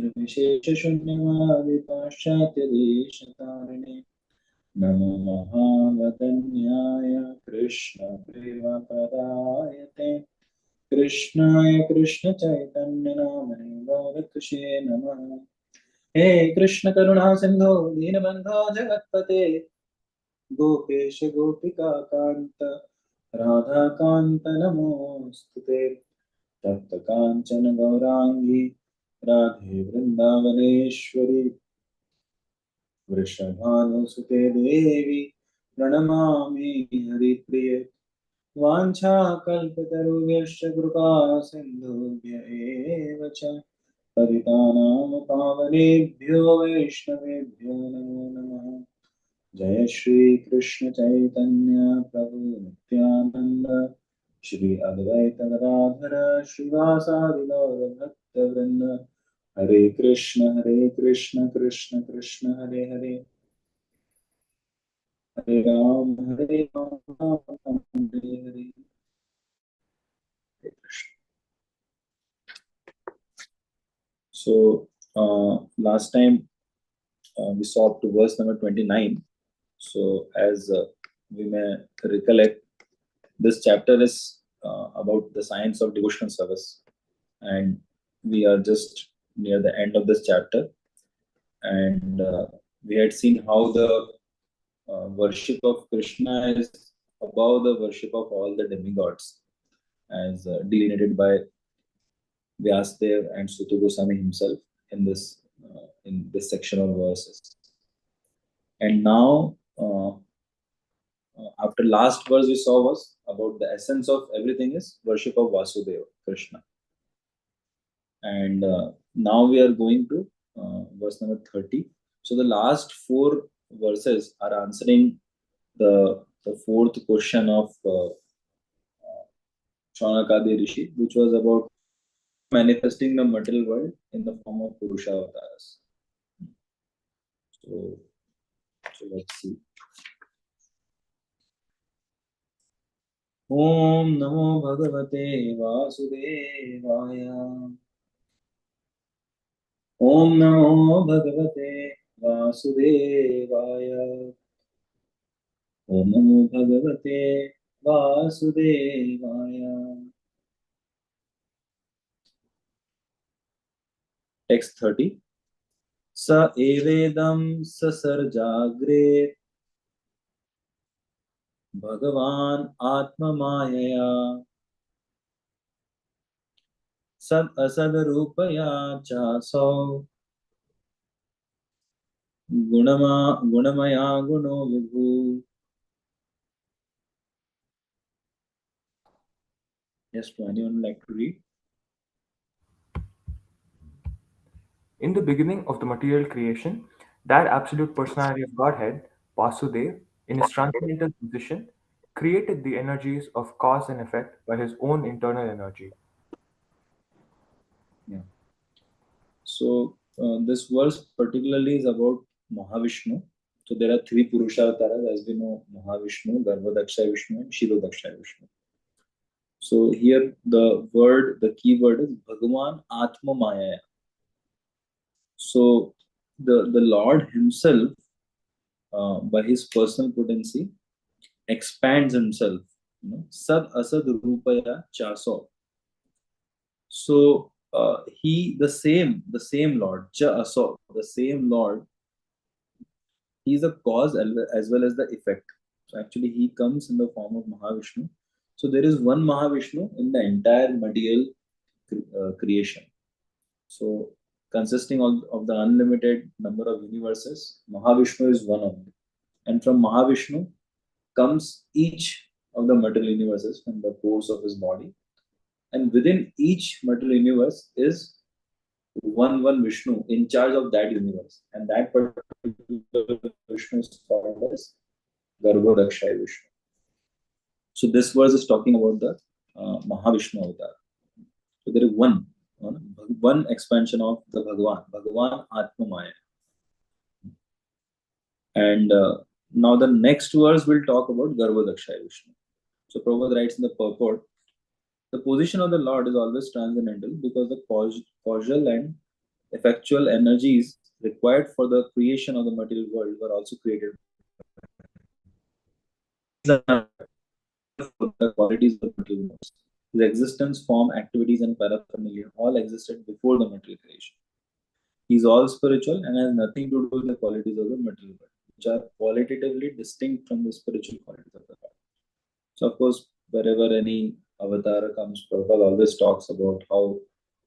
निर्विशेषशून्यवादि पाश्चात्यदेशतारिणे नमो महावदन्याय कृष्णप्रेमपरायते कृष्णाय कृष्णचैतन्यनामने गौरकृष्णे नमः। हे कृष्ण करुणा सिंधो दीनबंधो जगत्पते गोपेश गोपिका कांत राधा कांत नमोस्तुते तप्त कांचन गौरांगी राधे वृंदावनेश्वरी वृषभानुसुते देवी प्रणमामि हरिप्रिये वाञ्छाकल्पतरुभ्यश्च कृपा सिन्धुभ्य एव च पतितानां पावनेभ्यो वैष्णवेभ्यो नमो नमः। जय श्री कृष्ण चैतन्य प्रभु नित्यानंद श्री अद्वैत गदाधर श्रीवासादि गौर भक्तवृंद हरे Krishna Krishna Krishna Hare Hare Hare Ram Hare Hare Krishna. So last time we saw up to verse number 29. So as we may recollect, this chapter is about the science of devotional service, and we are just near the end of this chapter. And we had seen how the worship of Krishna is above the worship of all the demigods, as delineated by Vyasdev and Suta Goswami himself in this section of verses. And now, after last verse we saw was about the essence of everything is worship of Vasudeva, Krishna. And now we are going to verse number 30. So the last four verses are answering the fourth question of Shaunakadi Rishi, which was about manifesting the material world in the form of Purusha avatars. So let's see. Om Namo Bhagavate Vasudevaya. Om Namo Bhagavate Vasudevaya. Om Namo Bhagavate Vasudevaya. Text 30. Sa evedam sasarjagre Bhagavan Atma Mayaya Sad Asad Rupaya Chasau Gunamaya Guno Vibhu. Yes, to anyone like to read? In the beginning of the material creation, that absolute personality of Godhead, Vasudev, in his transcendental position, created the energies of cause and effect by his own internal energy. Yeah. So this verse particularly is about Mahavishnu. So there are three Purusha avatars, as we know: Mahavishnu, Garbhodakshay Vishnu, and Shirodakshay Vishnu. So here the key word is Bhagavan Atma Maya. So the Lord himself, by his personal potency, expands himself. Sad Asad Rupaya Chaso. So the same Lord, Cha Aso, the same Lord, he is the cause as well as the effect. So actually, he comes in the form of Mahavishnu. So there is one Mahavishnu in the entire material creation. So consisting of the unlimited number of universes, Mahavishnu is one of them. And from Mahavishnu comes each of the material universes from the pores of his body. And within each material universe is one Vishnu in charge of that universe. And that particular Vishnu is called as Garbhodakshay Vishnu. So this verse is talking about the Mahavishnu avatar. So there is one expansion of the Bhagavan Atma Maya. And now the next verse will talk about Garbhodakshay Vishnu. So Prabhupada writes in the purport, the position of the Lord is always transcendental because the causal and effectual energies required for the creation of the material world were also created. The qualities of material worlds. His existence, form, activities, and paraphernalia all existed before the material creation. He is all spiritual and has nothing to do with the qualities of the material world, which are qualitatively distinct from the spiritual qualities of the world. So, of course, wherever any avatar comes, Prabhupada always talks about how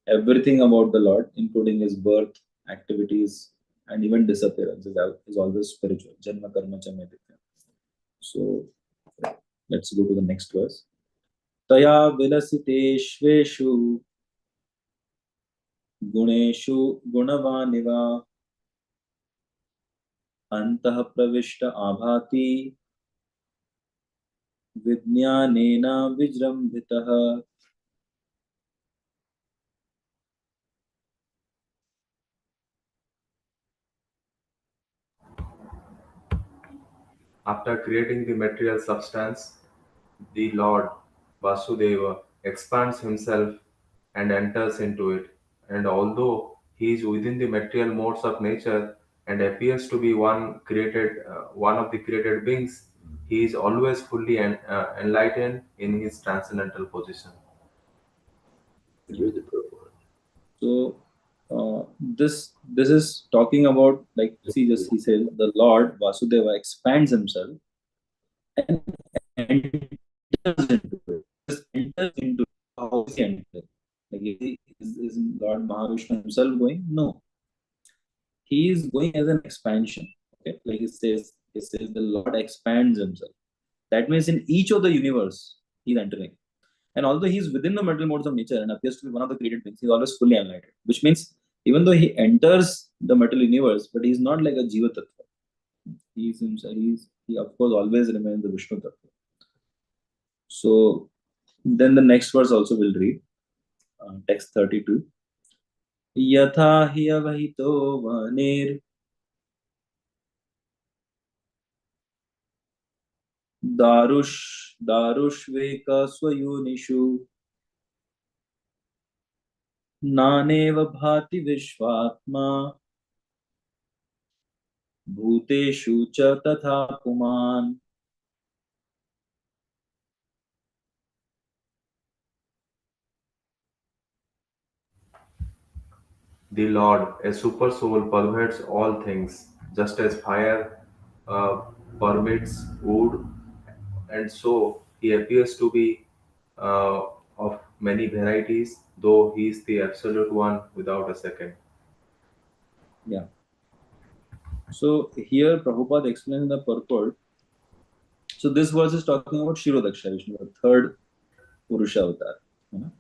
everything about the Lord, including his birth, activities, and even disappearance, is always spiritual. Janma karma cha mein dikha. So, let's go to the next verse. तया विलसितेष्वेषु गुणेषु गुणवानिव अन्तः प्रविष्ट आभाति विज्ञानेन विजृम्भितः. After creating the material substance, the Lord Vasudeva expands himself and enters into it. And although he is within the material modes of nature and appears to be one of the created beings, he is always fully enlightened in his transcendental position. So this is talking about, like, see, just he says the Lord Vasudeva expands himself and enters into it. Just enters into it. How is he entering? Like, is Lord Mahavishnu himself going? No, he is going as an expansion. Okay, like it says the Lord expands himself. That means in each of the universe he's entering. And although he's within the material modes of nature and appears to be one of the created beings, he's always fully enlightened. Which means even though he enters the material universe, but he's not like a Jiva Tattva. He's himself, he of course always remains the Vishnu Tattva. So then the next verse also will read, text 32. Yatha hi avahito vanir darushveka swayunishu नानेव भाति विश्वात्मा भूतेषु च तथा पुमान्. The Lord, a super soul, pervades all things, just as fire uh, permeates wood, and so he appears to be uh, of many varieties, though he is the absolute one without a second. Yeah. So here Prabhupada explains the purport. So this verse is talking about Shirodaksha Vishnu, the third Purusha avatar. You know?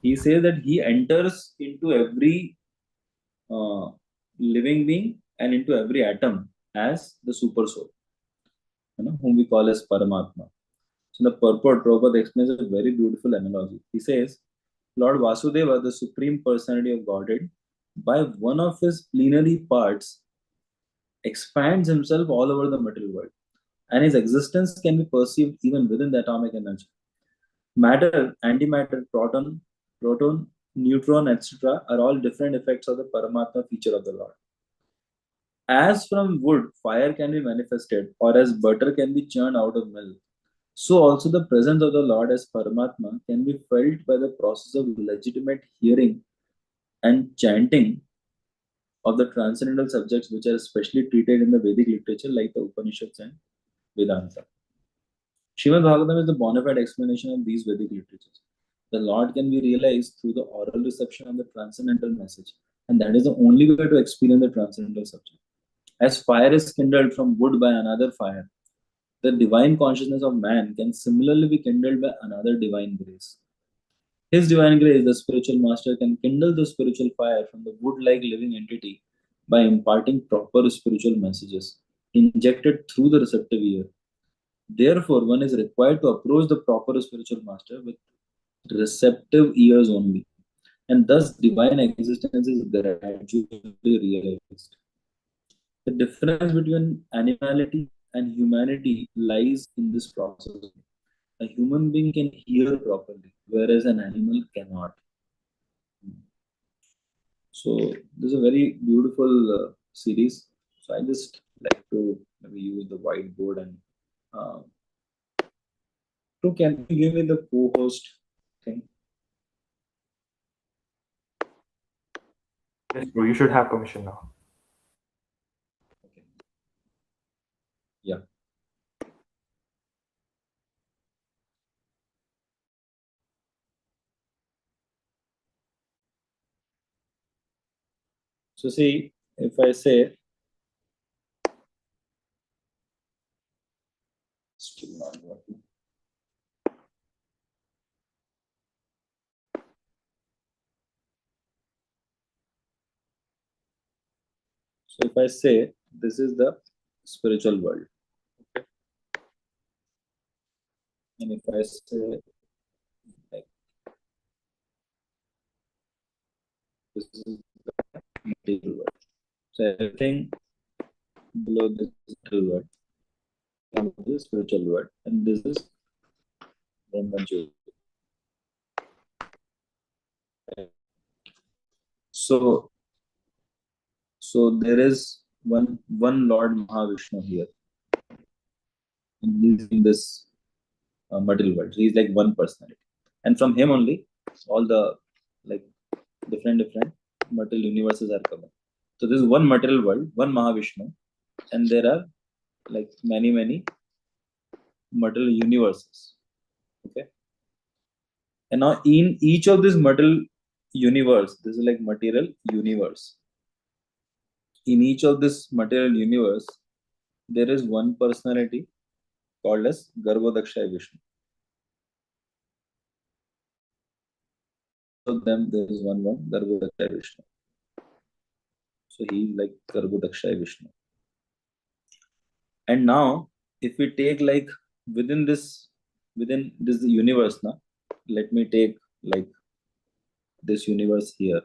He says that he enters into every uh, living being and into every atom as the super soul, whom we call as Paramatma. So the purport, Prabhupada explains a very beautiful analogy. He says, Lord Vasudeva, the supreme personality of Godhead, by one of his plenary parts, expands himself all over the material world, and his existence can be perceived even within the atomic energy. Matter, antimatter, proton, neutron, etc., are all different effects of the Paramatma feature of the Lord. As from wood, fire can be manifested, or as butter can be churned out of milk, so also the presence of the Lord as Paramatma can be felt by the process of legitimate hearing and chanting of the transcendental subjects which are especially treated in the Vedic literature like the Upanishads and Vedanta. Srimad Bhagavatam is the bona fide explanation of these Vedic literatures. The Lord can be realized through the oral reception of the transcendental message, and that is the only way to experience the transcendental subject. As fire is kindled from wood by another fire, the divine consciousness of man can similarly be kindled by another divine grace. His divine grace, the spiritual master, can kindle the spiritual fire from the wood like living entity by imparting proper spiritual messages injected through the receptive ear. Therefore, one is required to approach the proper spiritual master with receptive ears only, and thus divine existence is gradually realized. The difference between animality and humanity lies in this process. A human being can hear properly, whereas an animal cannot. So this is a very beautiful series. So I just like to maybe use the whiteboard and uh, so can you give me the co-host thing? Yes, bro, you should have permission now. Okay. Yeah. So see, if I say still not working. So if I say this is the spiritual world, okay, and if I say like this is material world, so everything below this is material world, and this is spiritual world, and this is Brahma. So so there is one Lord Mahavishnu here in this material world. He is like one personality, and from him only all the like different material universes are coming. So this is one material world, one Mahavishnu, and there are like many material universes. Okay, and now in each of this material universe, this is like material universe. In each of this material universe, there is one personality called as Garbhodakshaya Vishnu. So them there is one Garbhodakshaya Vishnu. So he is like Garbhodakshaya Vishnu. And now, if we take like within this within this universe now, let me take like this universe here.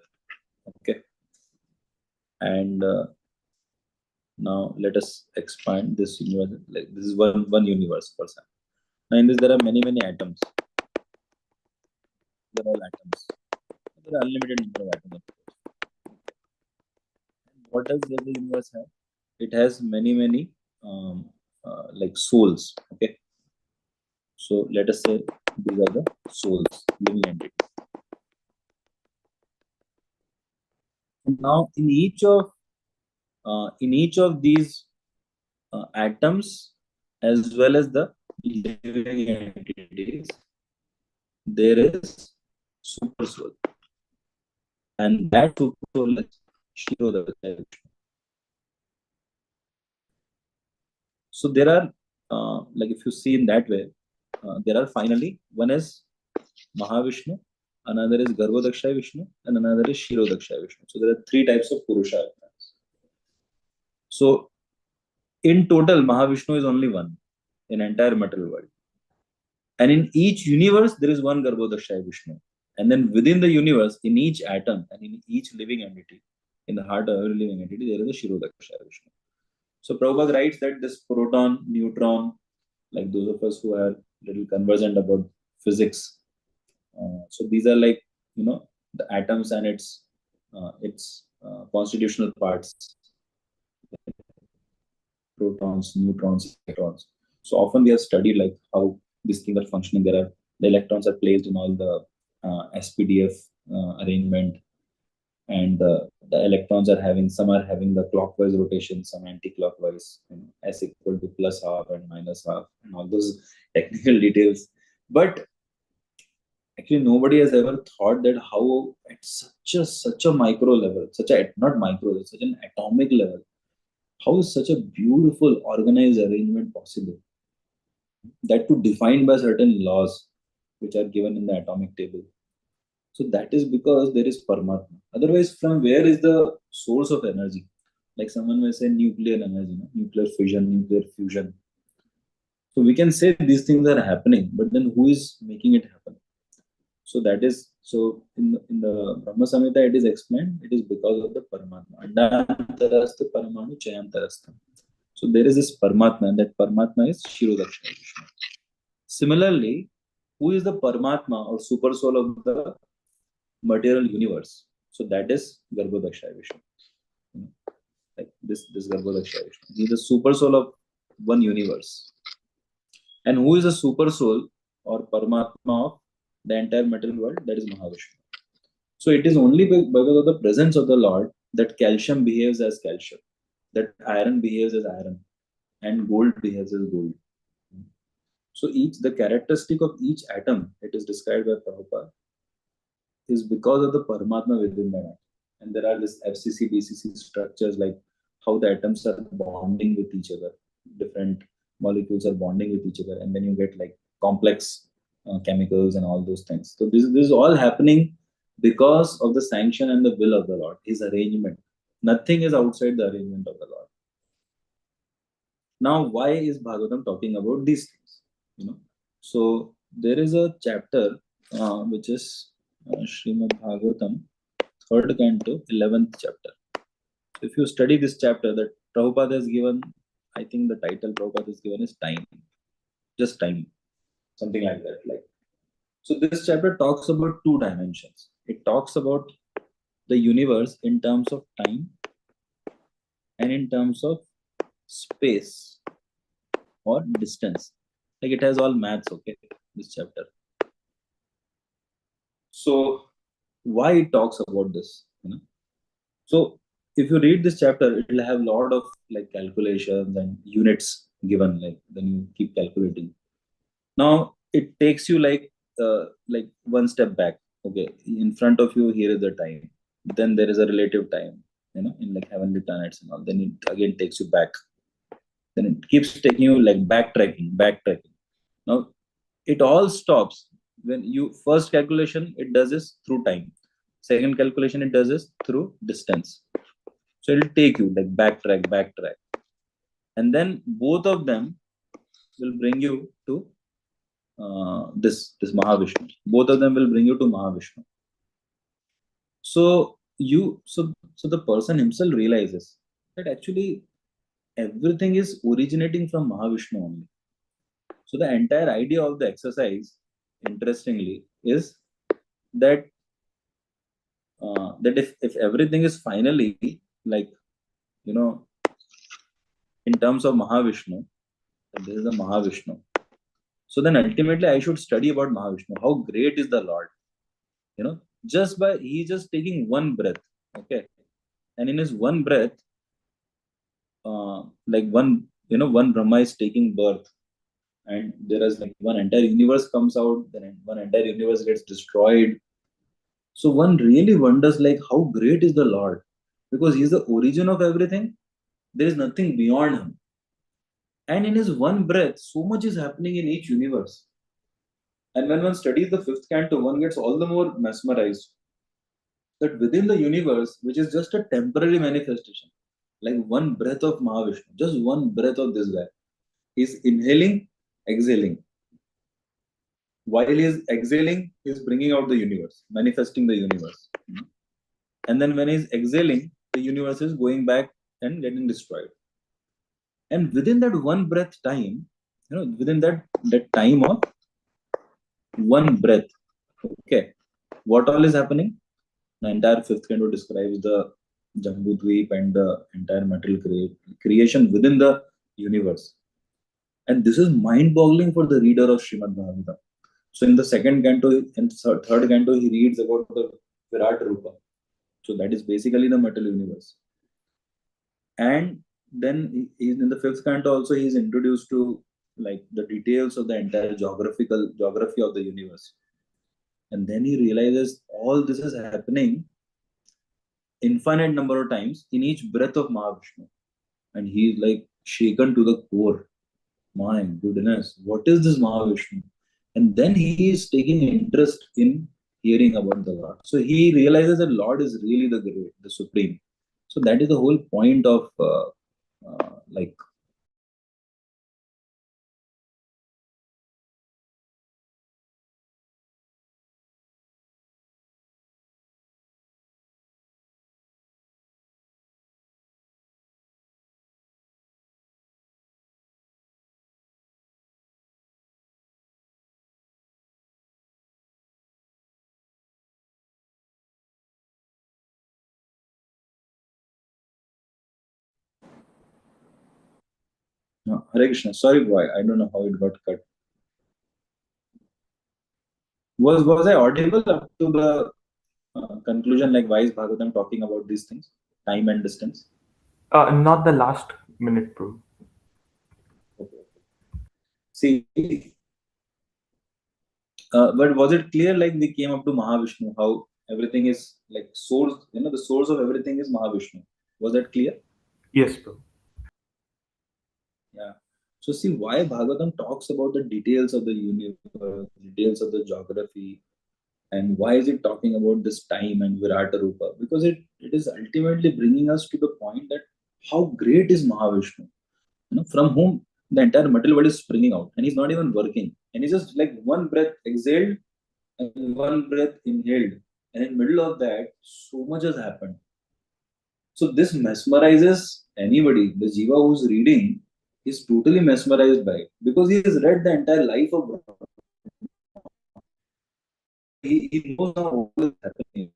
Okay, and now let us expand this universe. Like this is one universe per se. Now in this there are many atoms. They're all atoms. There are unlimited number of atoms. What does the universe have? It has many um, like souls. Okay, so let us say these are the souls, living entities. Now in each of these atoms as well as the living entities, there is super soul, and that super soul is Shirodakaya. So there are like if you see in that way, there are finally one is Mahavishnu, another is Garbhodakshaya Vishnu, and another is Shirodakshaya Vishnu. So there are three types of Purusha. So in total, Mahavishnu is only one in entire material world. And in each universe, there is one Garbhodakshaya Vishnu. And then within the universe, in each atom and in each living entity, in the heart of every living entity, there is a Shirodakshaya Vishnu. So Prabhupada writes that this proton, neutron, like those of us who are little conversant about physics, so these are like, the atoms and its constitutional parts, protons, neutrons, electrons. So often we have studied like how these things are functioning. There are the electrons are placed in all the SPDF arrangement, and the electrons are having some are having the clockwise rotation, some anti-clockwise, S equal to plus half and minus half, and all those technical details. But actually, nobody has ever thought that how at such a micro level, such a not micro, such an atomic level, how is such a beautiful organized arrangement possible? That to defined by certain laws which are given in the atomic table. So that is because there is Paramatma. Otherwise, from where is the source of energy? Like someone may say nuclear energy, nuclear fission, nuclear fusion. So we can say these things are happening, but then who is making it happen? So that is so in the Brahma Samhita it is explained. It is because of the Paramatma. Andantarastha Paramanu Chayantarastha. So there is this Paramatma, and that Paramatma is Shirodakshaya Vishnu. Similarly, who is the Paramatma or super soul of the material universe? So that is Garbhodakshaya Vishnu. You know, like this Garbhodakshaya Vishnu. He is the super soul of one universe. And who is the super soul or Paramatma of the entire material world? That is Mahavishnu. So it is only because of the presence of the Lord that calcium behaves as calcium, that iron behaves as iron, and gold behaves as gold. So each the characteristic of each atom, it is described by Prabhupada, is because of the Paramatma within the atom. And there are this FCC, BCC structures like how the atoms are bonding with each other. Different molecules are bonding with each other, and then you get like complex chemicals and all those things. So this is all happening because of the sanction and the will of the Lord, His arrangement. Nothing is outside the arrangement of the Lord. Now, why is Bhagavatam talking about these things? So there is a chapter which is Srimad Bhagavatam, third canto, 11th chapter. If you study this chapter, that Prabhupada has given, I think the title Prabhupada has given is time, just time, something like that. Like so, this chapter talks about two dimensions. It talks about the universe in terms of time and in terms of space or distance. Like it has all maths, okay, this chapter. So why it talks about this? So if you read this chapter, it will have a lot of like calculations and units given. Like then you keep calculating. Now it takes you like one step back. Okay, in front of you here is the time. Then there is a relative time. In like heavenly planets and all. Then it again takes you back. Then it keeps taking you like backtracking. Now it all stops when you first calculation it does is through time. Second calculation it does is through distance. So it'll take you like backtrack, and then both of them will bring you to this Mahavishnu. Both of them will bring you to Mahavishnu. So the person himself realizes that actually everything is originating from Mahavishnu only. So the entire idea of the exercise, interestingly, is that if everything is finally like you know in terms of Mahavishnu, that this is the Mahavishnu. So then ultimately I should study about Mahavishnu. How great is the Lord? Just by he just taking one breath. Okay. And in his one breath, like one Brahma is taking birth, and there is like one entire universe comes out, then one entire universe gets destroyed. So one really wonders like how great is the Lord, because he's the origin of everything. There is nothing beyond him. And in his one breath, so much is happening in each universe. And when one studies the fifth canto, one gets all the more mesmerized that within the universe, which is just a temporary manifestation, like one breath of Mahavishnu, just one breath of this guy, he's inhaling, exhaling. While he's exhaling, he's bringing out the universe, manifesting the universe. And then when he's exhaling, the universe is going back and getting destroyed. And within that one breath time, within that time of one breath, okay, what all is happening? The entire fifth canto describes the Jambudweep and the entire material creation within the universe. And this is mind-boggling for the reader of Srimad Bhagavatam. So in the second canto and third canto, he reads about the Virat Rupa. So that is basically the material universe. And then in the fifth canto also he is introduced to like the details of the entire geography of the universe. And then he realizes all this is happening infinite number of times in each breath of Mahavishnu. And he is like shaken to the core. My goodness, what is this Mahavishnu? And then he is taking interest in hearing about the Lord. So he realizes that Lord is really the great, the supreme. So that is the whole point of like No, Hare Krishna. Sorry, boy. I don't know how it got cut. Was I audible up to the conclusion? Like, why is Bhagavatam talking about these things, time and distance? Not the last minute, Prabhu. Okay. See, but was it clear? Like we came up to Mahavishnu, how everything is like source. The source of everything is Mahavishnu. Was that clear? Yes, Prabhu. Yeah. So see why Bhagavatam talks about the details of the universe, details of the geography, and why is it talking about this time and Virata Rupa? Because it is ultimately bringing us to the point that how great is Mahavishnu, from whom the entire material world is springing out, and he's not even working, and he's just like one breath exhaled and one breath inhaled, and in middle of that, so much has happened. So this mesmerizes anybody. The Jiva who's reading is totally mesmerized by it because he has read the entire life of Brahma. He knows how all is happening.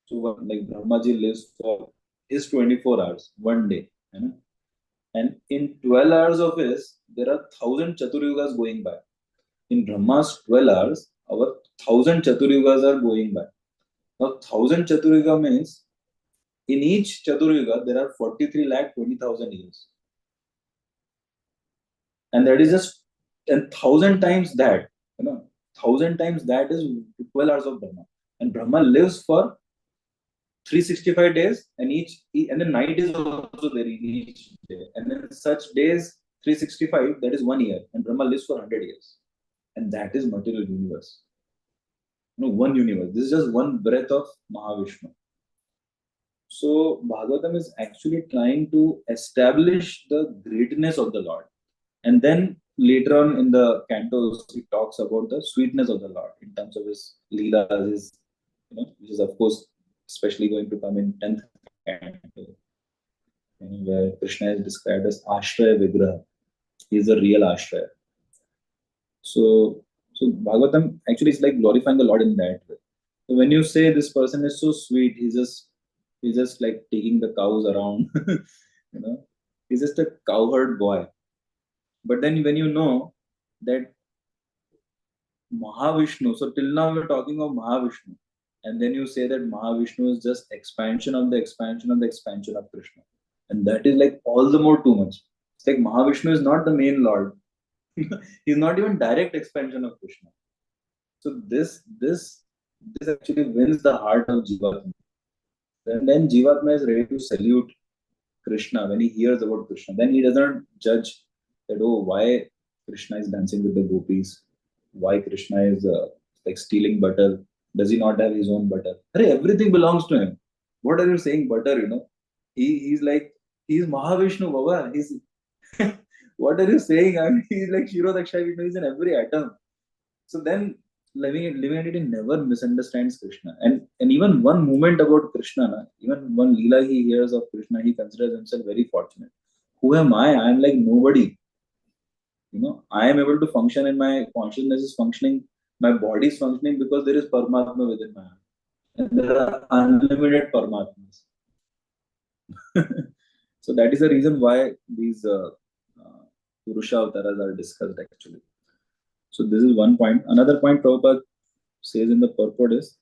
So like Brahmaji lives for his 24 hours, one day. And in 12 hours of his, there are 1,000 Chaturyugas going by. In Brahma's 12 hours, our 1,000 Chaturyugas are going by. Now, 1,000 Chaturyuga means in each Chaturyuga, there are 43 lakh 20,000 years. And that is just 1,000 times that, 1,000 times that is 12 hours of Brahma. And Brahma lives for 365 days, and the night is also there in each day. And then such days, 365, that is 1 year. And Brahma lives for 100 years. And that is material universe. One universe. This is just one breath of Mahavishnu. So Bhagavatam is actually trying to establish the greatness of the Lord. And then later on in the cantos, it talks about the sweetness of the Lord in terms of his leelas, which is of course especially going to come in 10th canto, where Krishna is described as Ashraya Vigraha. He is a real Ashraya. So Bhagavatam actually is like glorifying the Lord in that way. So when you say this person is so sweet, he's just like taking the cows around, you know, he's just a cowherd boy. But then when you know that Mahavishnu, so till now we're talking of Mahavishnu, and then you say that Mahavishnu is just expansion of the expansion of the expansion of Krishna. And that is like all the more too much. It's like Mahavishnu is not the main Lord. He's not even direct expansion of Krishna. So this actually wins the heart of Jivatma. And then Jivatma is ready to salute Krishna when he hears about Krishna. Then he doesn't judge that, oh, why Krishna is dancing with the gopis, why Krishna is like stealing butter. Does he not have his own butter? Hey, everything belongs to him. What are you saying, butter? He's like, he's Mahavishnu, Baba. He's what are you saying? I mean, he's like Shiro Daksha, he's in every atom. So then living entity never misunderstands Krishna. And even one moment about Krishna, even one Leela he hears of Krishna, he considers himself very fortunate. Who am I? I am like nobody. I am able to function and my consciousness is functioning, my body is functioning because there is Paramatma within my heart. And there are unlimited Paramatmas. So that is the reason why these Purusha Avtaras are discussed actually. So this is one point. Another point Prabhupada says in the purport is,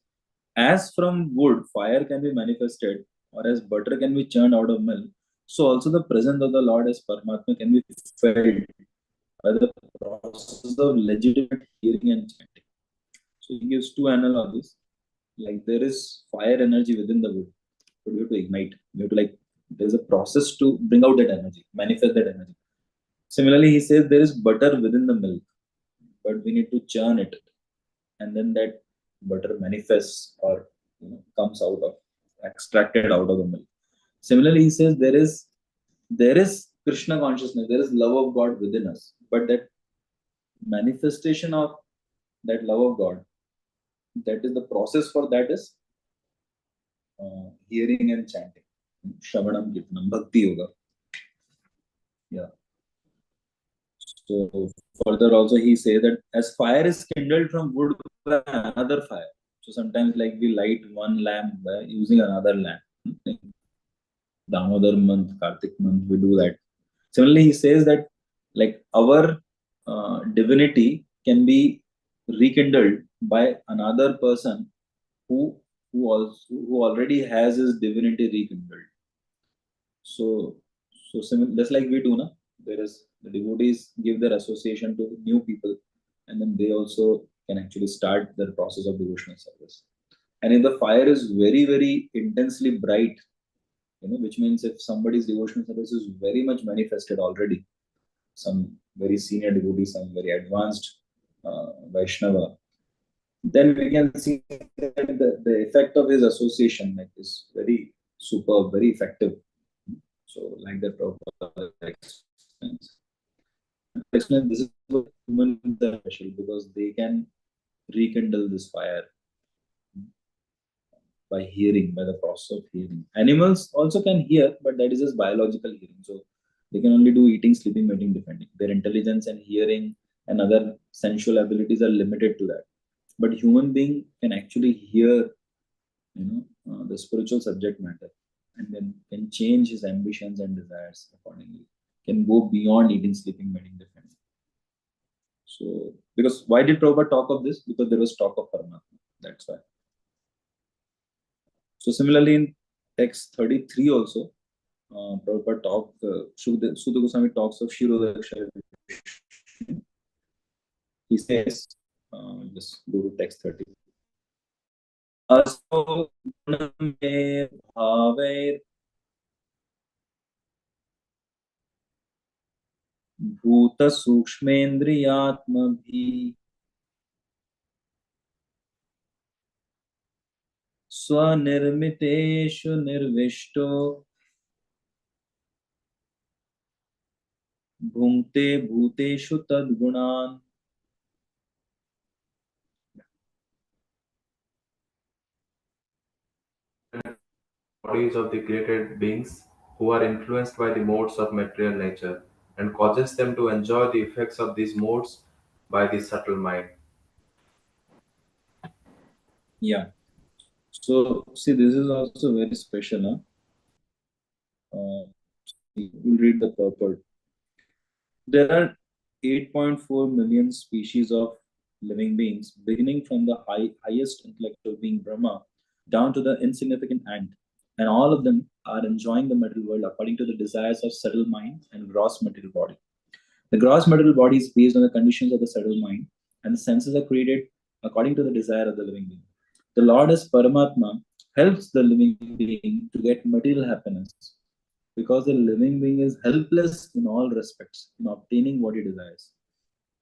as from wood fire can be manifested, or as butter can be churned out of milk, so also the presence of the Lord as Paramatma can be felt by the process of legitimate hearing and chanting. So he gives two analogies. Like there is fire energy within the wood, but we have to ignite. We have to there's a process to bring out that energy, manifest that energy. Similarly, he says there is butter within the milk, but we need to churn it, and then that butter manifests or comes out of extracted out of the milk. Similarly, he says there is Krishna consciousness, there is love of God within us, but that manifestation of that love of God, that is the process for that is hearing and chanting, Shravanam Kirtanam, Bhakti Yoga. Yeah. So further also he say that as fire is kindled from wood by another fire. So sometimes like we light one lamp by using another lamp. Like Damodar month, Kartik month, we do that. Similarly, he says that Like our divinity can be rekindled by another person who who already has his divinity rekindled. So just like we do now, there is the devotees give their association to new people, and then they also can actually start their process of devotional service. And if the fire is very very intensely bright, which means if somebody's devotional service is very much manifested already, some very senior devotee, some very advanced Vaishnava, then we can see that the effect of his association like is very superb, very effective. So, like that, Prabhupada explains. This is what human beings are special because they can rekindle this fire by hearing, by the process of hearing. Animals also can hear, but that is just biological hearing. So they can only do eating, sleeping, mating, defending. Their intelligence and hearing and other sensual abilities are limited to that. But human being can actually hear, the spiritual subject matter, and then can change his ambitions and desires accordingly. Can go beyond eating, sleeping, mating, defending. So, because why did Prabhupada talk of this? Because there was talk of Paramatma. That's why. So similarly in text 33 also, Prabhupada Shuddha Goswami talks of Shirodaksha. He says, just go to text 30. Aso guname bhaver bhuta sukshmendriyatmabhi swanirmiteshu nirvishto bhungte bhuteshu tadgunan. Bodies of the created beings who are influenced by the modes of material nature and causes them to enjoy the effects of these modes by the subtle mind. Yeah. So see, this is also very special. Huh? You read the purport. There are 8.4 million species of living beings, beginning from the highest intellectual being Brahma down to the insignificant ant. And all of them are enjoying the material world according to the desires of subtle mind and gross material body. The gross material body is based on the conditions of the subtle mind, and the senses are created according to the desire of the living being. The Lord as Paramatma helps the living being to get material happiness because the living being is helpless in all respects in obtaining what he desires.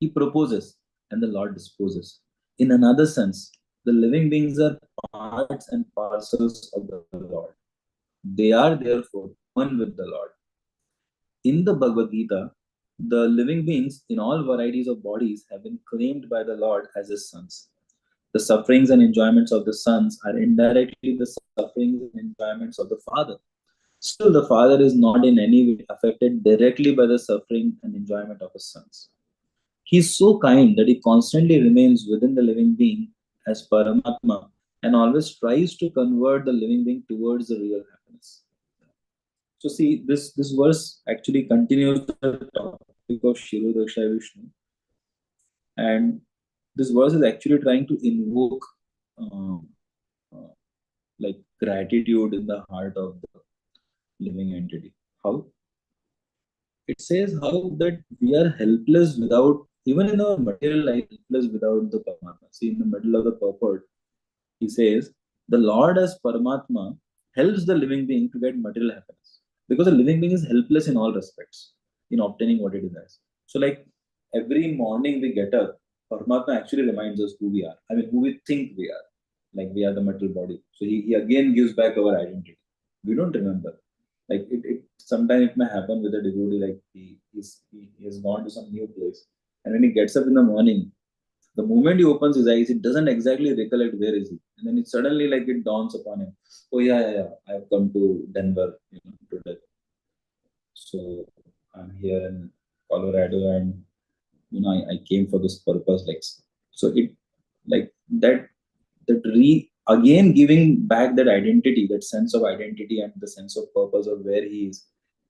He proposes and the Lord disposes. In another sense, the living beings are parts and parcels of the Lord. They are therefore one with the Lord. In the Bhagavad Gita, the living beings in all varieties of bodies have been claimed by the Lord as his sons. The sufferings and enjoyments of the sons are indirectly the sufferings and enjoyments of the Father. Still, the Father is not in any way affected directly by the suffering and enjoyment of his sons. He is so kind that he constantly remains within the living being as Paramatma and always tries to convert the living being towards the real happiness. So see, this verse actually continues the topic of Shirodaksha Vishnu, and this verse is actually trying to invoke uh, uh, like gratitude in the heart of the living entity. How? It says how that we are helpless without, even in our material life, helpless without the Paramatma. See, in the middle of the purport, he says, the Lord as Paramatma helps the living being to get material happiness. Because the living being is helpless in all respects in obtaining what it desires. So, like every morning we get up, Paramatma actually reminds us who we are. I mean, who we think we are. Like we are the material body. So, he again gives back our identity. We don't remember. Like it sometimes it may happen with a devotee, like he has gone to some new place. And when he gets up in the morning, the moment he opens his eyes, he doesn't exactly recollect where is he. And then it suddenly like it dawns upon him. Oh yeah. I have come to Denver, today. So I'm here in Colorado, and I came for this purpose. Like so, it like that again giving back that identity, that sense of identity, and the sense of purpose of where he is.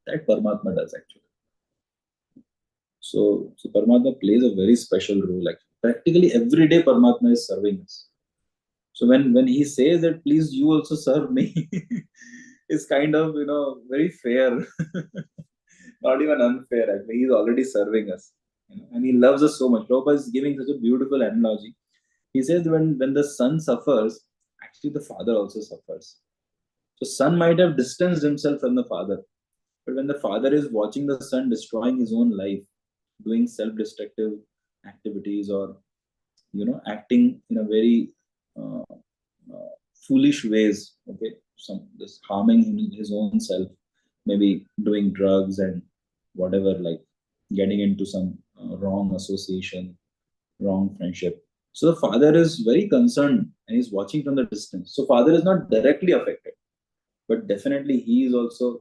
That Paramatma does actually. So Paramatma plays a very special role. Like practically every day, Paramatma is serving us. So when he says that, please you also serve me, it's kind of very fair, not even unfair. Actually, he's already serving us, and he loves us so much. Prabhupada is giving such a beautiful analogy. He says when the son suffers, actually the father also suffers. So son might have distanced himself from the father, but when the father is watching the son destroying his own life, doing self-destructive activities, or acting in a very uh, foolish ways, okay, some this harming his own self, maybe doing drugs and whatever, like getting into some wrong association, wrong friendship. So the father is very concerned and he's watching from the distance. So father is not directly affected, but definitely he is also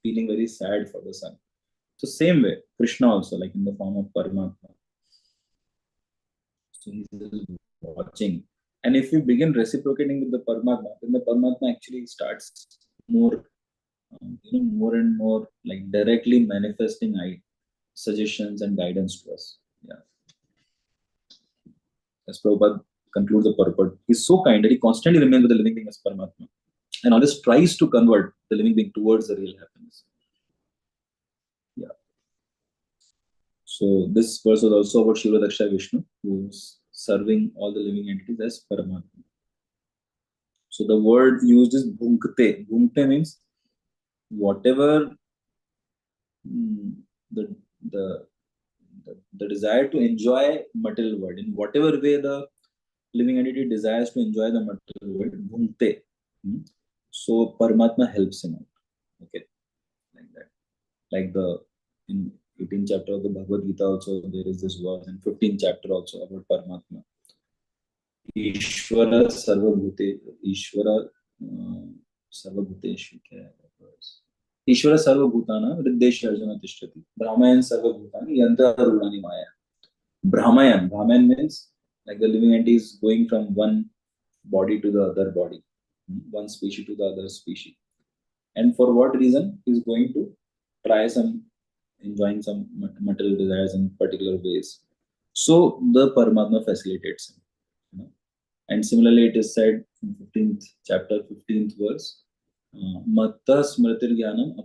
feeling very sad for the son. So same way, Krishna also, like in the form of Paramatma. So he's just watching. And if you begin reciprocating with the Paramatma, then the Paramatma actually starts more, more and more like directly manifesting suggestions and guidance to us. Yeah. As Prabhupada concludes the purport, he's so kind that he constantly remains with the living being as Paramatma and always tries to convert the living being towards the real happiness. Yeah. So this verse was also about Shiva Daksha Vishnu, who's serving all the living entities as Paramatma. So the word used is bhunkte. Bhunkte means whatever mm, the, the the desire to enjoy material world in whatever way the living entity desires to enjoy the material world, bhunkte. Hmm. So Paramatma helps him out. Okay, like that. Like the in 18th chapter of the Bhagavad Gita also there is this verse, and 15th chapter also about Paramatma. ईश्वर सर्वभूते ईश्वर सर्वभूतेषु क्या है ईश्वर सर्वभूतानां हृदयेषु अर्जुन तिष्ठति भ्रामयन् सर्वभूतानि यन्त्रारूढानि माया. Brahmayan means like the living entity is going from one body to the other body, one species to the other species. And for what reason? He is going to try some enjoying some material desires in particular ways. So the Paramatma facilitates him. And similarly, it is said in 15th chapter, 15th verse, Matta Smritir Jnanam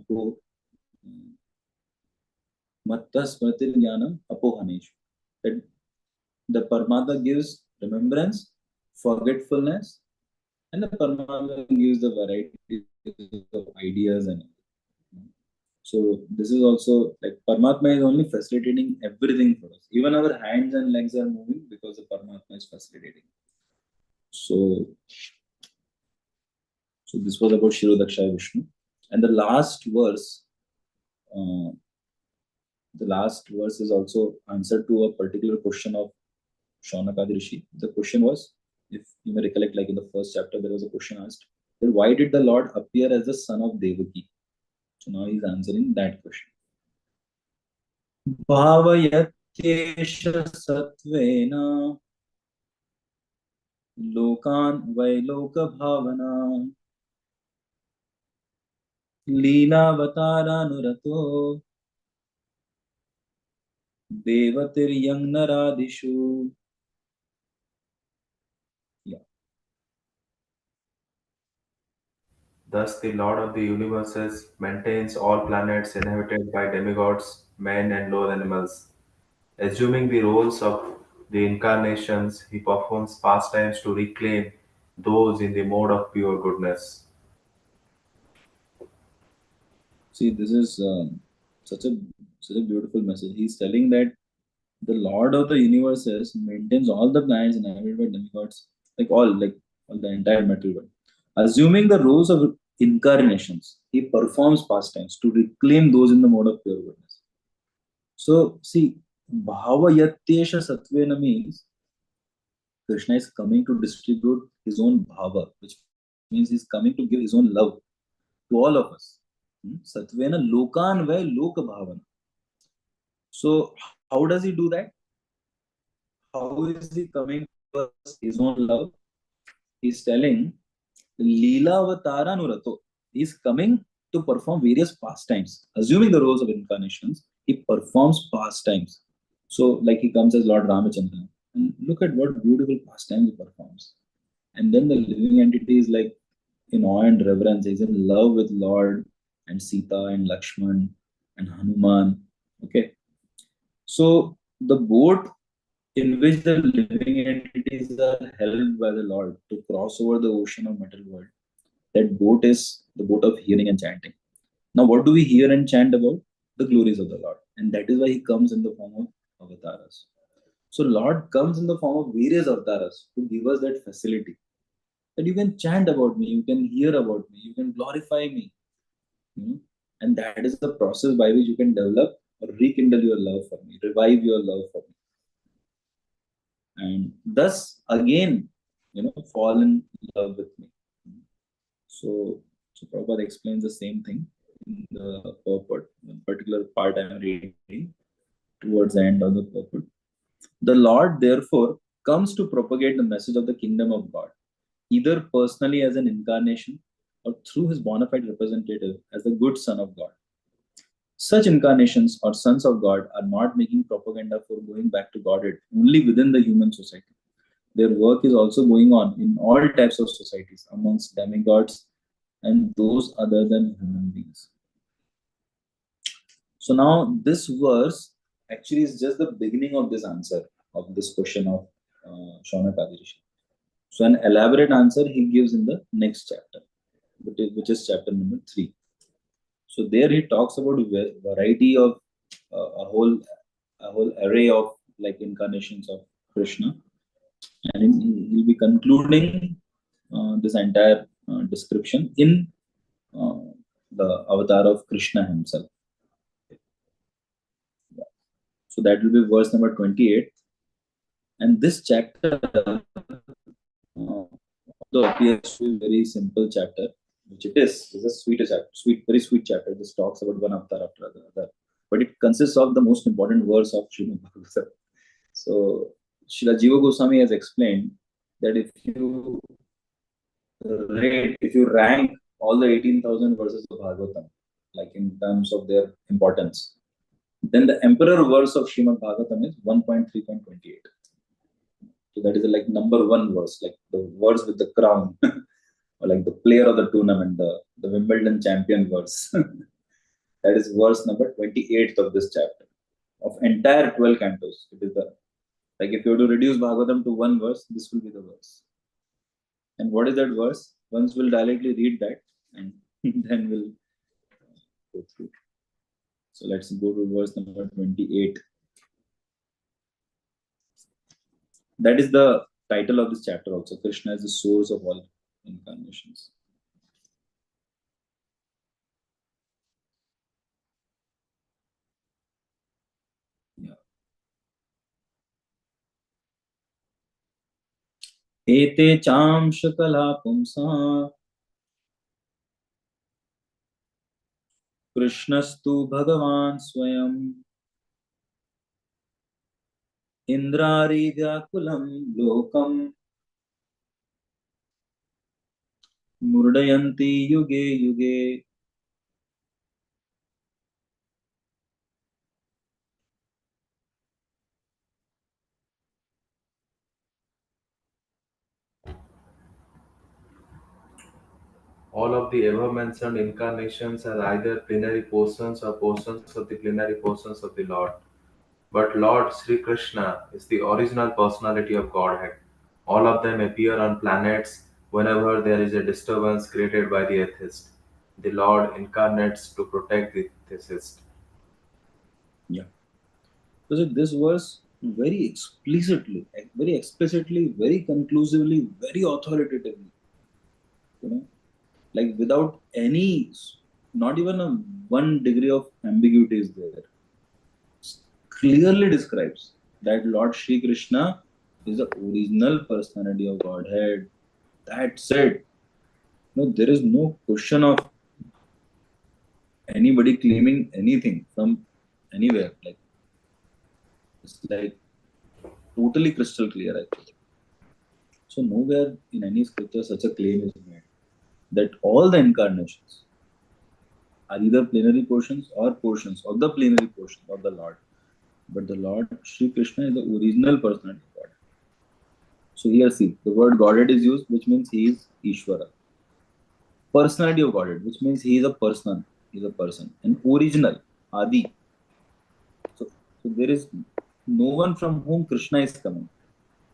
Apohaneshu. That the Paramatma gives remembrance, forgetfulness, and the Paramatma gives the variety of ideas. And so this is also like Paramatma is only facilitating everything for us. Even our hands and legs are moving because the Paramatma is facilitating. So this was about Shirodaksha Vishnu. And uh, the last verse is also answer to a particular question of Shaunakadi Rishi. The question was, if you may recollect, like in the first chapter, there was a question asked, that why did the Lord appear as the son of Devaki? So now he's answering that question. Bhavayatyesha satvena lokan vailoka bhavana लीलावतारानुरतो देवतिर्यं naradishu. Yeah. Thus, the Lord of the universes maintains all planets inhabited by demigods, men, and lower animals. Assuming the roles of the incarnations, he performs pastimes to reclaim those in the mode of pure goodness. See, this is such a such a beautiful message. He's telling that the Lord of the universes maintains all the planets inhabited by demigods, like all the entire material world. Assuming the roles of incarnations, he performs pastimes to reclaim those in the mode of pure goodness. So, see, Bhava Yatyesha Satvena means Krishna is coming to distribute his own bhava, which means he's coming to give his own love to all of us. Satvena Lokan Vai Loka Bhavana. So, how does he do that? How is he coming to us his own love? He's telling Leela Avatara Nurato. He's coming to perform various pastimes, assuming the roles of incarnations He performs pastimes. So, like he comes as Lord Ramachandra. And look at what beautiful pastimes he performs. And then the living entity is like in awe and reverence. He's in love with Lord and Sita and Lakshman and Hanuman. Okay. So the boat in which the living entities are helped by the Lord to cross over the ocean of material world, that boat is the boat of hearing and chanting. Now, what do we hear and chant about? The glories of the Lord. And that is why he comes in the form of avatars. So Lord comes in the form of various avatars to give us that facility that you can chant about me, you can hear about me, you can glorify me. You know? And that is the process by which you can develop or rekindle your love for me, revive your love for me. And thus again, fall in love with me. So Prabhupada explains the same thing in the purport, the particular part I am reading towards the end of the purport. The Lord, therefore, comes to propagate the message of the kingdom of God, either personally as an incarnation or through his bona fide representative as the good Son of God. Such incarnations or sons of God are not making propaganda for going back to Godhead only within the human society. Their work is also going on in all types of societies amongst demigods and those other than human beings. So now this verse actually is just the beginning of this answer of this question of Shaunak Adirishi. So an elaborate answer he gives in the next chapter, which is chapter number 3. So there he talks about a variety of a whole array of like incarnations of Krishna, and he'll be concluding this entire description in uh, the avatar of Krishna himself. So that will be verse number 28. And this chapter, although appears to be a very simple chapter, which it is a very sweet chapter. This talks about one avatar after other. But it consists of the most important verse of Srimad Bhagavatam. So Srila Jiva Goswami has explained that if you rank all the 18,000 verses of Bhagavatam, like in terms of their importance, then the emperor verse of Srimad Bhagavatam is 1.3.28. So that is like number one verse, like the verse with the crown, or like the player of the tournament, the Wimbledon champion verse. That is verse number 28th of this chapter of entire 12 cantos. It is the like if you were to reduce Bhagavatam to one verse, this will be the verse. And what is that verse? Once we'll directly read that, and then we'll go through. So let's go to verse number 28. That is the title of this chapter also. Krishna is the source of all incarnations. Yeah. Ete chamshakala pumsa Krishnastu Bhagavan Swayam Indrari Vyakulam Lokam Murdayanti Yuge Yuge. All of the above mentioned incarnations are either plenary portions or portions of the plenary portions of the Lord. But Lord Sri Krishna is the original personality of Godhead. All of them appear on planets whenever there is a disturbance created by the atheist. The Lord incarnates to protect the theist. Yeah. So this verse very explicitly, very conclusively, very authoritatively, you know, like without any, not even a 1 degree of ambiguity is there. Clearly describes that Lord Shri Krishna is the original personality of Godhead. That said, there is no question of anybody claiming anything from anywhere. Like it's like totally crystal clear, I think. So nowhere in any scripture such a claim is made that all the incarnations are either plenary portions or portions of the plenary portion of the Lord. But the Lord Sri Krishna is the original personality of God. So here see, the word Godhead is used, which means he is Ishvara. Personality of Godhead, which means he is a person, he is a person. And original, Adi. So there is no one from whom Krishna is coming.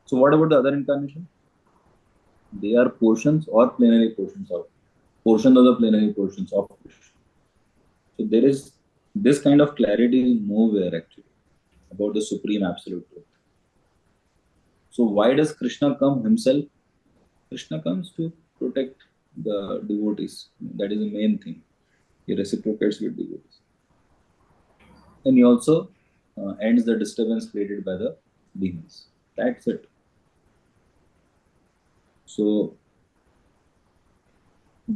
So what about the other incarnation? They are portions or plenary portions of the plenary portions of Krishna. So there is this kind of clarity is nowhere actually about the supreme absolute truth. So why does Krishna come himself? Krishna comes to protect the devotees. That is the main thing. He reciprocates with devotees. And he also ends the disturbance created by the demons. That's it. So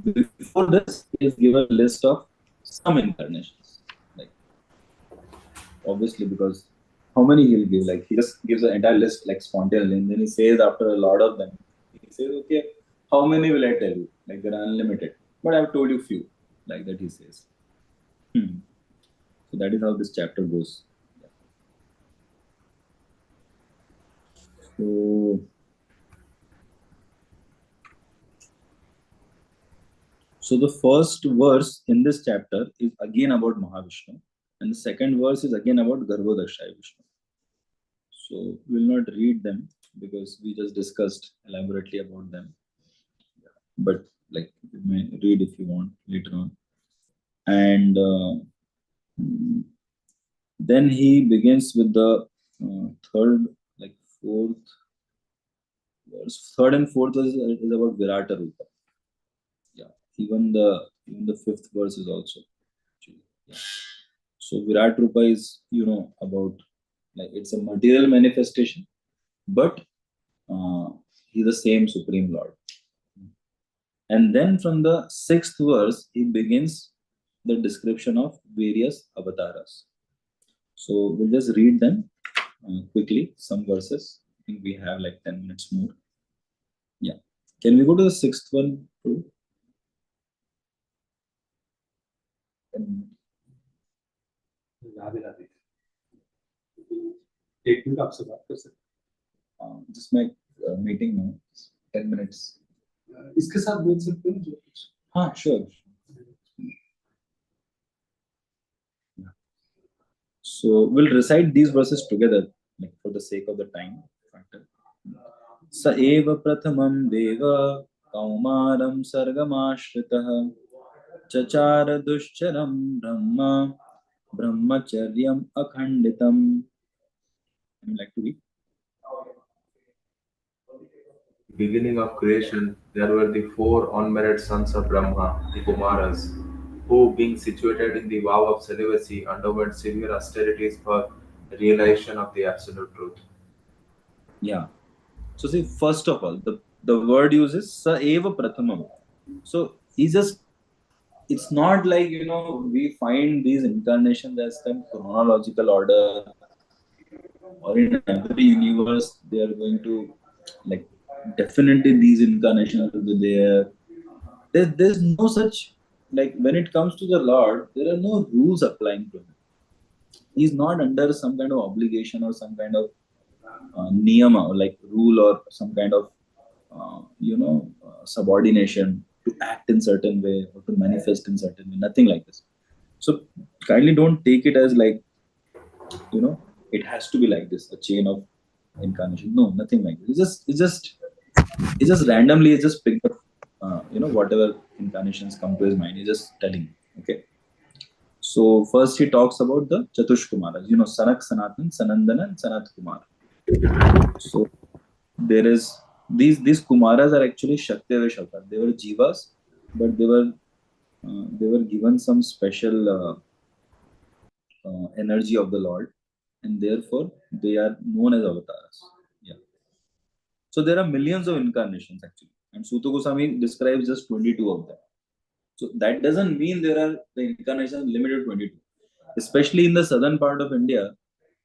before this, he has given a list of some incarnations. Like obviously, because how many he'll give? Like he just gives an entire list like spontaneously, and then he says after a lot of them, he says, "Okay, how many will I tell you? Like there are unlimited, but I've told you few." Like that he says. So that is how this chapter goes. So, so the first verse in this chapter is again about Mahavishnu, and the second verse is again about Garbhodakshaya Vishnu. So we'll not read them because we just discussed elaborately about them. But like you may read if you want later on. And then he begins with the third, like fourth verse. Third and fourth is about Virata Rupa. Yeah, even the fifth verse is also actually. Yeah. So Virat Rupa is about like it's a material manifestation, but uh, he's the same Supreme Lord. And then from the sixth verse, he begins the description of various avatars. So we'll just read them quickly, some verses. I think we have like 10 minutes more. Yeah. Can we go to the sixth one too? Just my meeting now. 10 minutes. इसके साथ बोल सकते हैं जो कुछ हाँ sure. So we'll recite these verses together, like for the sake of the time factor. Sa eva prathamam deva kaumaram sargamashritah chachara dushcharam brahma brahmacharyam akhanditam. Would you like to read? Beginning of creation, there were the four unmarried sons of Brahma, the Kumaras, who, being situated in the vow of celibacy, underwent severe austerities for realization of the absolute truth. Yeah. So see, first of all, the word uses sa eva prathamam. So it's not like we find these incarnations as some chronological order, or in every universe they are going to like definitely these incarnations will be there. There's no such like when it comes to the Lord, there are no rules applying to him. He's not under some kind of obligation or some kind of niyama or like rule or some kind of subordination to act in certain way or to manifest in certain way. Nothing like this. So kindly don't take it as like it has to be like this, a chain of incarnation. No, nothing like this. It's just randomly. It's just picked up. Whatever incarnations come to his mind. He's just telling. Okay. So first he talks about the Chatush Kumaras. Sanak, Sanatan, Sanandana, and Sanat Kumar. So there is these Kumaras are actually Shaktivesh avatars. They were Jivas, but they were given some special energy of the Lord, and therefore they are known as avatars. Yeah. So there are millions of incarnations actually, and Suta Goswami describes just 22 of them. So that doesn't mean there are the incarnations limited to 22. Especially in the southern part of India,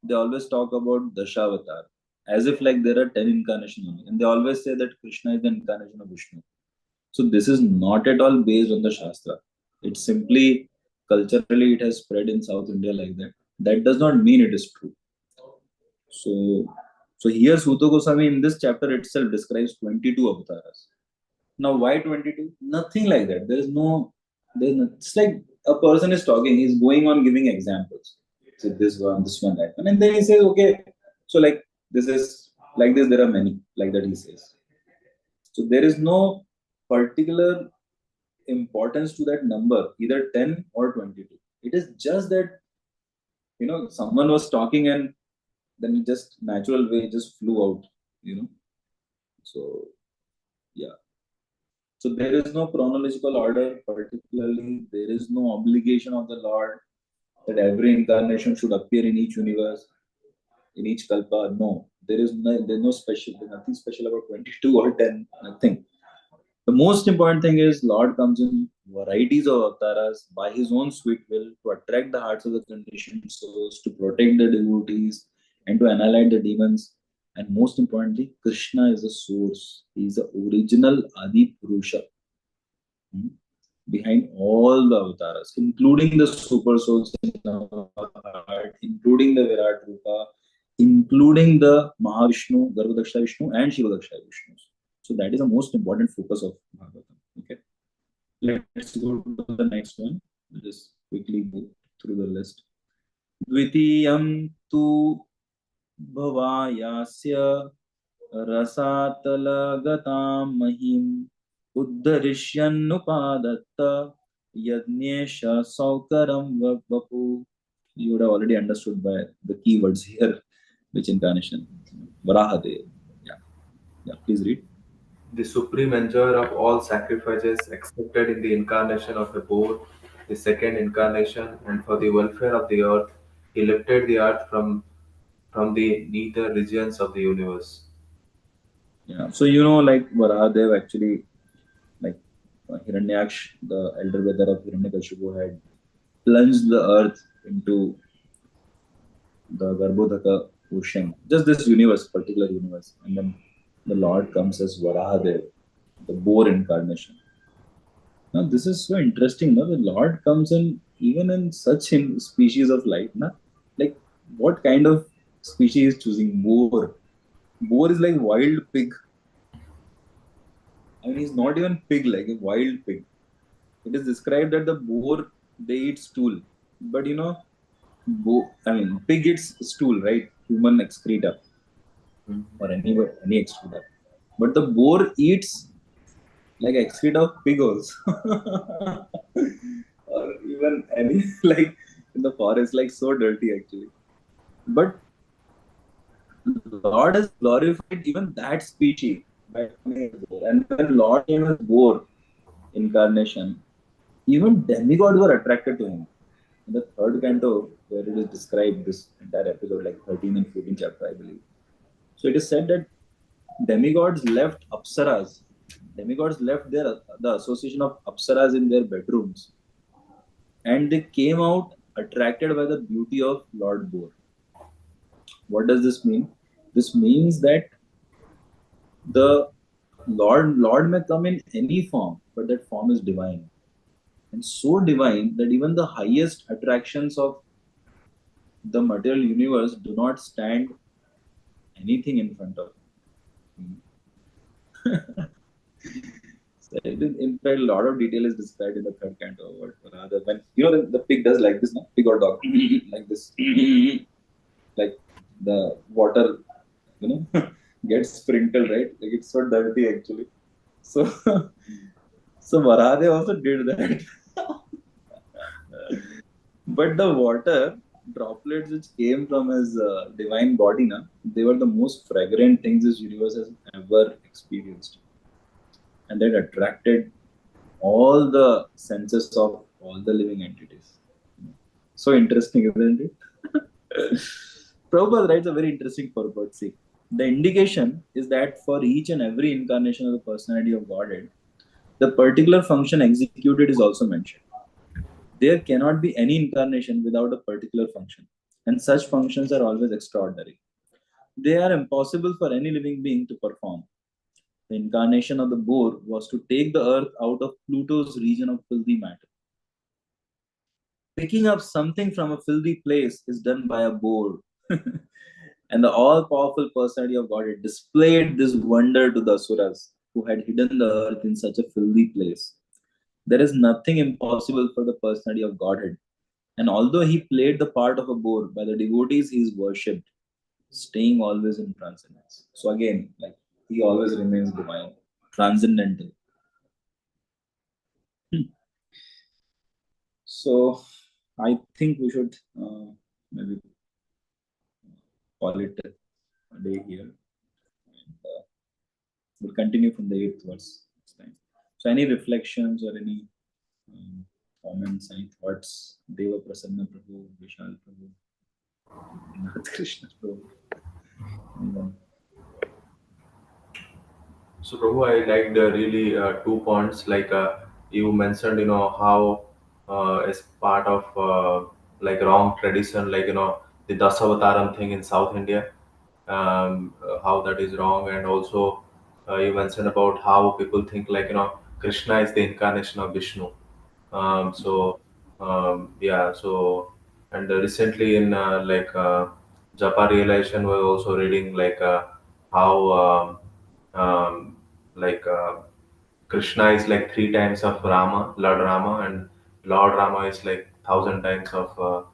they always talk about Dashavatar, as if like there are 10 incarnations only. And they always say that Krishna is the incarnation of Vishnu. So this is not at all based on the Shastra. It's simply culturally it has spread in South India like that. That does not mean it is true. So, so here Suta Goswami in this chapter itself describes 22 avatars. Now, why 22? Nothing like that. It's like a person is talking, he's going on giving examples. So this one, that one. And then he says, okay, so like this is like this, there are many, like that he says. So there is no particular importance to that number, either 10 or 22. It is just that, someone was talking and then it just natural way just flew out, you know. So, yeah. So there is no chronological order, particularly. There is no obligation of the Lord that every incarnation should appear in each universe, in each kalpa. No, there's no special, there's nothing special about 22 or 10, nothing. The most important thing is Lord comes in varieties of avatars by his own sweet will to attract the hearts of the conditioned souls, to protect the devotees, and to annihilate the demons. And most importantly, Krishna is the source. He is the original Adi Purusha, hmm, behind all the avatars, including the super souls in our heart, including the Virat Rupa, including the Mahavishnu, Garbhodaksha Vishnu, and Shivadaksha Vishnu. So that is the most important focus of Bhagavatam. Okay, let's go to the next one. We'll just quickly go through the list. Dvitiyam tu bhavayasya रसातलगतां महिम् उद्धरिष्यन्नुपादत्त Yagnesh saukaram vapu. You would have already understood by the keywords here which incarnation. Varahadev. Yeah, please read. The supreme enjoyer of all sacrifices accepted in the incarnation of a boar, the second incarnation, and for the welfare of the earth, he lifted the earth from the nether regions of the universe. Yeah, so like Varahadev actually, like Hiranyaksh, the elder brother of Hiranyakashipu, had plunged the earth into the Garbhodaka ocean, just this universe, particular universe. And then the Lord comes as Varahadev, the boar incarnation. Now, this is so interesting. No? The Lord comes in even in such species of life. Na? Like, what kind of species is choosing? Boar. Boar is like wild pig. I mean, he's not even pig, like a wild pig. It is described that the boar, they eat stool. But pig eats stool, right? Human excreta or any excreta. But the boar eats like excreta of pig also. Or even any like in the forest, like so dirty actually. But Lord has glorified even that species by coming as boar. And when Lord came as boar incarnation, even demigods were attracted to him. In the third canto, where it is described this entire episode, like 13 and 14 chapter, I believe. So it is said that demigods left apsaras. Demigods left the association of apsaras in their bedrooms, and they came out attracted by the beauty of Lord Boar. What does this mean? This means that the Lord may come in any form, but that form is divine, and so divine that even the highest attractions of the material universe do not stand anything in front of him. So in fact, a lot of detail is described in the third canto. Or rather, when the pig does like this, no? Pig or dog, like this, like the water, gets sprinkled, right? Like it's so dirty actually. So, so Varade also did that. But the water droplets which came from his divine body, they were the most fragrant things this universe has ever experienced. And that attracted all the senses of all the living entities. So interesting, isn't it? Prabhupada writes a very interesting purport. See, the indication is that for each and every incarnation of the personality of Godhead, the particular function executed is also mentioned. There cannot be any incarnation without a particular function, and such functions are always extraordinary. They are impossible for any living being to perform. The incarnation of the boar was to take the earth out of Pluto's region of filthy matter. Picking up something from a filthy place is done by a boar. And the all powerful personality of Godhead displayed this wonder to the Asuras who had hidden the earth in such a filthy place. There is nothing impossible for the personality of Godhead. And although he played the part of a boar, by the devotees he is worshipped, staying always in transcendence. So again, like he always remains divine, transcendental. So I think we should maybe call it a day here. And, we'll continue from the eighth verse next time. So any reflections or any um, comments, any thoughts? Deva Prasanna Prabhu, Vishal Prabhu, Nath Krishna Prabhu. Anyone? So, Prabhu, I liked really two points. Like you mentioned, how as part of like wrong tradition, like the Dasavataram thing in South India, how that is wrong, and also you mentioned about how people think like Krishna is the incarnation of Vishnu. So yeah, so and recently in Japa realization, we're also reading like how like Krishna is like three times of Rama, Lord Rama, and Lord Rama is like thousand times of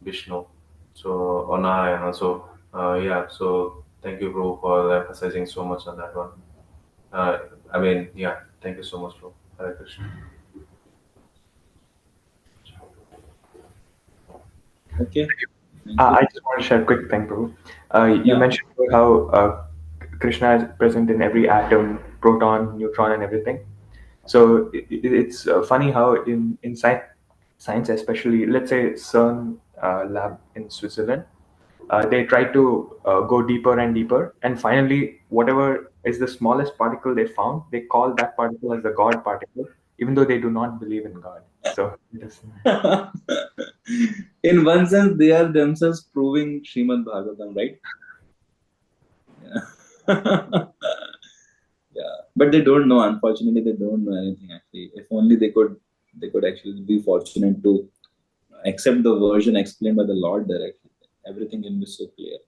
Vishnu. So or Narayana. So yeah, so thank you, bro, for emphasizing so much on that one. I mean, yeah, thank you so much, bro. Hare Krishna. Okay. Thank you. I just want to share a quick thing, Prabhu. You Yeah. mentioned about how Krishna is present in every atom, proton, neutron, and everything. So it's funny how in science, especially, let's say CERN lab in Switzerland, they try to go deeper and deeper, and finally, whatever is the smallest particle they found, they call that particle as the God particle, even though they do not believe in God. So it is. In one sense, they are themselves proving Srimad Bhagavatam, right? Yeah. Yeah, but they don't know. Unfortunately, they don't know anything. Actually, if only they could actually be fortunate to accept the version explained by the Lord directly. Everything can be so clear.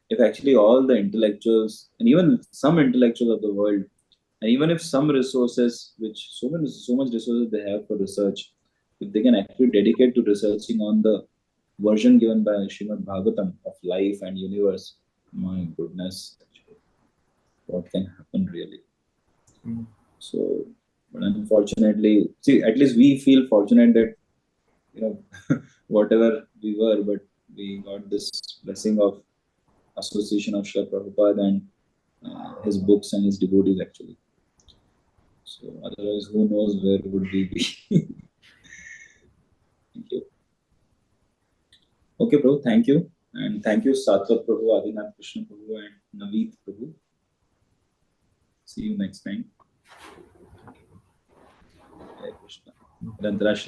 If actually all the intellectuals and even some intellectuals of the world, and even if some resources, which so much resources they have for research, if they can actually dedicate to researching on the version given by Srimad Bhagavatam of life and universe, my goodness, actually, what can happen really? Mm. So, but unfortunately, see, at least we feel fortunate that whatever we were, but we got this blessing of association of Srila Prabhupada and his books and his devotees actually. So otherwise, who knows where would we be? Thank you. Okay, bro. Thank you. And thank you, Satya Prabhu, Adinath Krishna Prabhu, and Naveed Prabhu. See you next time. Hare Krishna. Randrashri.